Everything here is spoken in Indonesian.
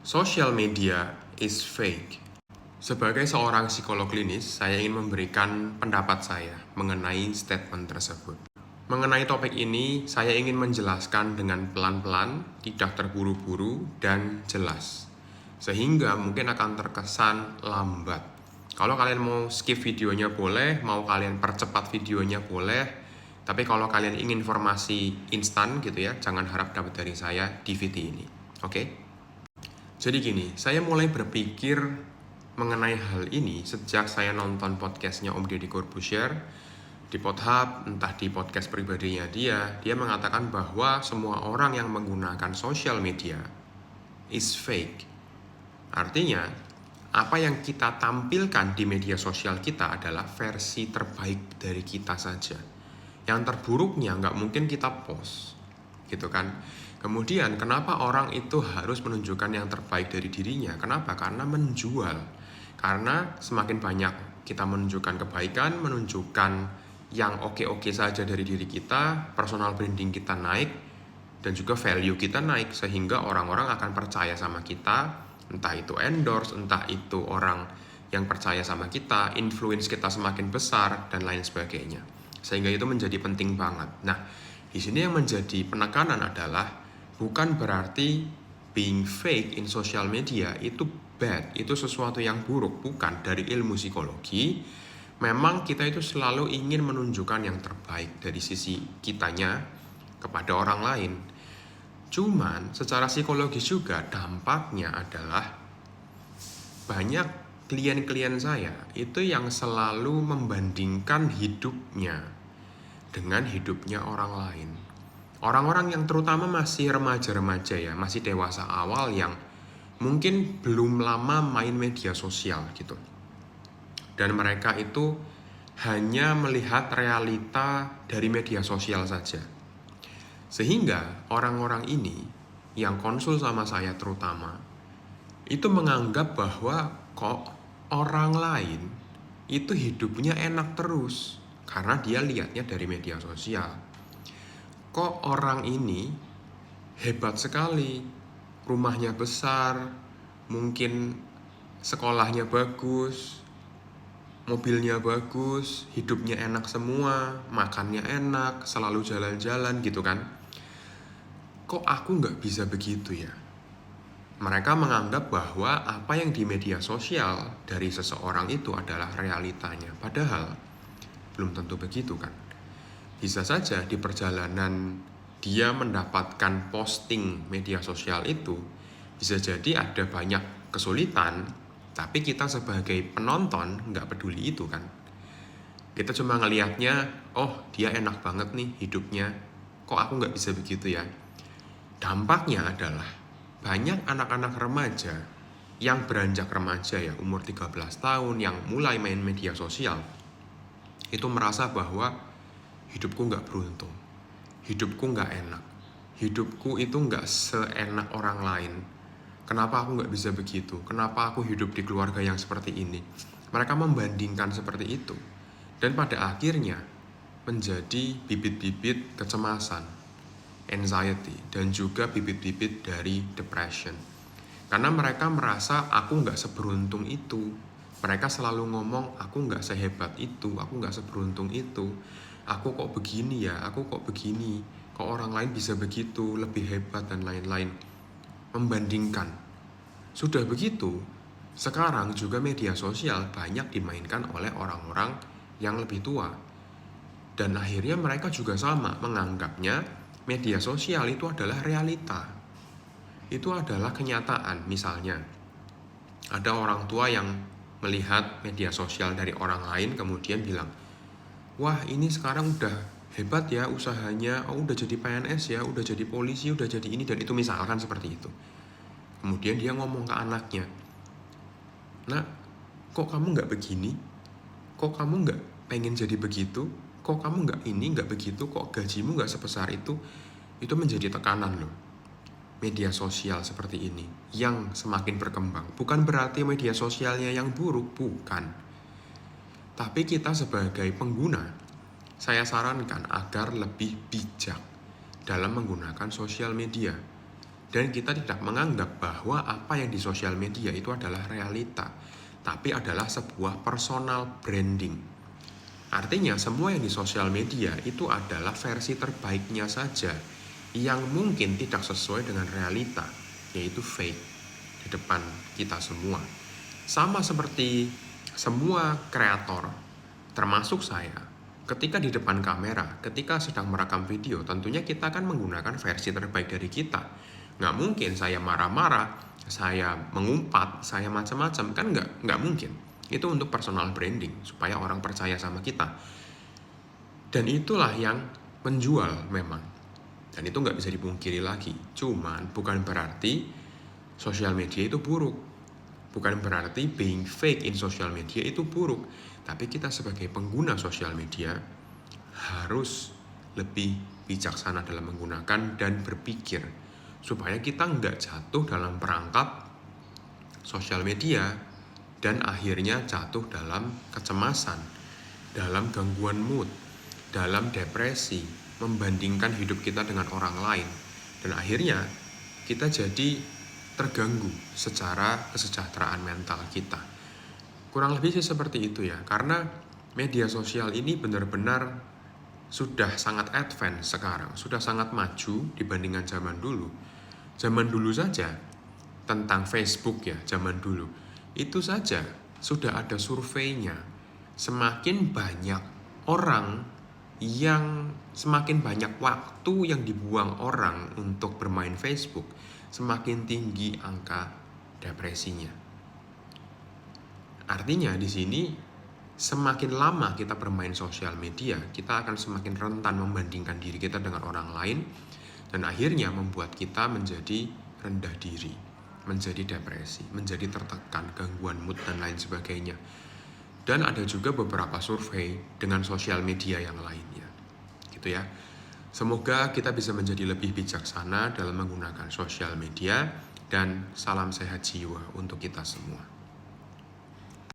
Social media is fake. Sebagai seorang psikolog klinis, saya ingin memberikan pendapat saya mengenai statement tersebut. Mengenai topik ini, saya ingin menjelaskan dengan pelan-pelan, tidak terburu-buru, dan jelas. Sehingga mungkin akan terkesan lambat. Kalau kalian mau skip videonya boleh, mau kalian percepat videonya boleh, tapi kalau kalian ingin informasi instan gitu ya, jangan harap dapat dari saya DVD ini. Oke? Jadi gini, saya mulai berpikir mengenai hal ini sejak saya nonton podcastnya Om Deddy Corbuzier di Podhub, entah di podcast pribadinya dia mengatakan bahwa semua orang yang menggunakan sosial media is fake. Artinya, apa yang kita tampilkan di media sosial kita adalah versi terbaik dari kita saja. Yang terburuknya nggak mungkin kita post, gitu kan. Kemudian kenapa orang itu harus menunjukkan yang terbaik dari dirinya? Kenapa? Karena menjual. Karena semakin banyak kita menunjukkan kebaikan, menunjukkan yang oke-oke saja dari diri kita, personal branding kita naik, dan juga value kita naik, sehingga orang-orang akan percaya sama kita, entah itu endorse, entah itu orang yang percaya sama kita, influence kita semakin besar, dan lain sebagainya. Sehingga itu menjadi penting banget. Nah, di sini yang menjadi penekanan adalah bukan berarti being fake in social media itu bad, itu sesuatu yang buruk. Bukan. Dari ilmu psikologi, memang kita itu selalu ingin menunjukkan yang terbaik dari sisi kitanya kepada orang lain. Cuman secara psikologis juga dampaknya adalah banyak klien-klien saya itu yang selalu membandingkan hidupnya dengan hidupnya orang lain. Orang-orang yang terutama masih remaja-remaja ya, masih dewasa awal yang mungkin belum lama main media sosial gitu. Dan mereka itu hanya melihat realita dari media sosial saja. Sehingga orang-orang ini yang konsul sama saya terutama itu menganggap bahwa kok orang lain itu hidupnya enak terus karena dia lihatnya dari media sosial. Kok orang ini hebat sekali, rumahnya besar, mungkin sekolahnya bagus, mobilnya bagus, hidupnya enak semua, makannya enak, selalu jalan-jalan gitu kan. Kok aku nggak bisa begitu ya? Mereka menganggap bahwa apa yang di media sosial dari seseorang itu adalah realitanya. Padahal belum tentu begitu kan. Bisa saja di perjalanan dia mendapatkan posting media sosial itu, bisa jadi ada banyak kesulitan, tapi kita sebagai penonton nggak peduli itu kan. Kita cuma ngelihatnya, oh dia enak banget nih hidupnya, kok aku nggak bisa begitu ya. Dampaknya adalah banyak anak-anak remaja yang beranjak remaja ya, umur 13 tahun yang mulai main media sosial, itu merasa bahwa hidupku nggak beruntung, hidupku nggak enak, hidupku itu nggak seenak orang lain. Kenapa aku nggak bisa begitu? Kenapa aku hidup di keluarga yang seperti ini? Mereka membandingkan seperti itu, dan pada akhirnya menjadi bibit-bibit kecemasan, anxiety, dan juga bibit-bibit dari depression. Karena mereka merasa aku nggak seberuntung itu. Mereka selalu ngomong aku nggak sehebat itu, aku nggak seberuntung itu. Aku kok begini ya, aku kok begini, kok orang lain bisa begitu, lebih hebat dan lain-lain. Membandingkan. Sudah begitu, sekarang juga media sosial banyak dimainkan oleh orang-orang yang lebih tua. Dan akhirnya mereka juga sama, menganggapnya media sosial itu adalah realita. Itu adalah kenyataan. Misalnya, ada orang tua yang melihat media sosial dari orang lain kemudian bilang, wah ini sekarang udah hebat ya usahanya, oh udah jadi PNS ya, udah jadi polisi, udah jadi ini dan itu, misalkan seperti itu. Kemudian dia ngomong ke anaknya, nak, kok kamu nggak begini? Kok kamu nggak pengen jadi begitu? Kok kamu nggak ini, nggak begitu? Kok gajimu nggak sebesar itu? Itu menjadi tekanan loh. Media sosial seperti ini yang semakin berkembang. Bukan berarti media sosialnya yang buruk, bukan. Tapi kita sebagai pengguna, saya sarankan agar lebih bijak dalam menggunakan sosial media. Dan kita tidak menganggap bahwa apa yang di sosial media itu adalah realita, tapi adalah sebuah personal branding. Artinya semua yang di sosial media itu adalah versi terbaiknya saja yang mungkin tidak sesuai dengan realita, yaitu fake di depan kita semua. Sama seperti semua kreator, termasuk saya, ketika di depan kamera, ketika sedang merekam video, tentunya kita akan menggunakan versi terbaik dari kita. Nggak mungkin saya marah-marah, saya mengumpat, saya macam-macam, kan nggak mungkin. Itu untuk personal branding, supaya orang percaya sama kita. Dan itulah yang menjual memang. Dan itu nggak bisa dipungkiri lagi. Cuman bukan berarti sosial media itu buruk. Bukan berarti being fake in social media itu buruk. Tapi kita sebagai pengguna sosial media harus lebih bijaksana dalam menggunakan dan berpikir supaya kita nggak jatuh dalam perangkap sosial media dan akhirnya jatuh dalam kecemasan, dalam gangguan mood, dalam depresi, membandingkan hidup kita dengan orang lain, dan akhirnya kita jadi terganggu secara kesejahteraan mental kita. Kurang lebih sih seperti itu ya, karena media sosial ini benar-benar sudah sangat advance sekarang, sudah sangat maju dibandingkan zaman dulu. Zaman dulu saja, tentang Facebook ya, zaman dulu, itu saja sudah ada surveinya. Semakin banyak orang semakin banyak waktu yang dibuang orang untuk bermain Facebook, semakin tinggi angka depresinya. Artinya di sini semakin lama kita bermain sosial media, kita akan semakin rentan membandingkan diri kita dengan orang lain, dan akhirnya membuat kita menjadi rendah diri, menjadi depresi, menjadi tertekan, gangguan mood, dan lain sebagainya. Dan ada juga beberapa survei dengan sosial media yang lainnya, gitu ya. Semoga kita bisa menjadi lebih bijaksana dalam menggunakan sosial media, dan salam sehat jiwa untuk kita semua.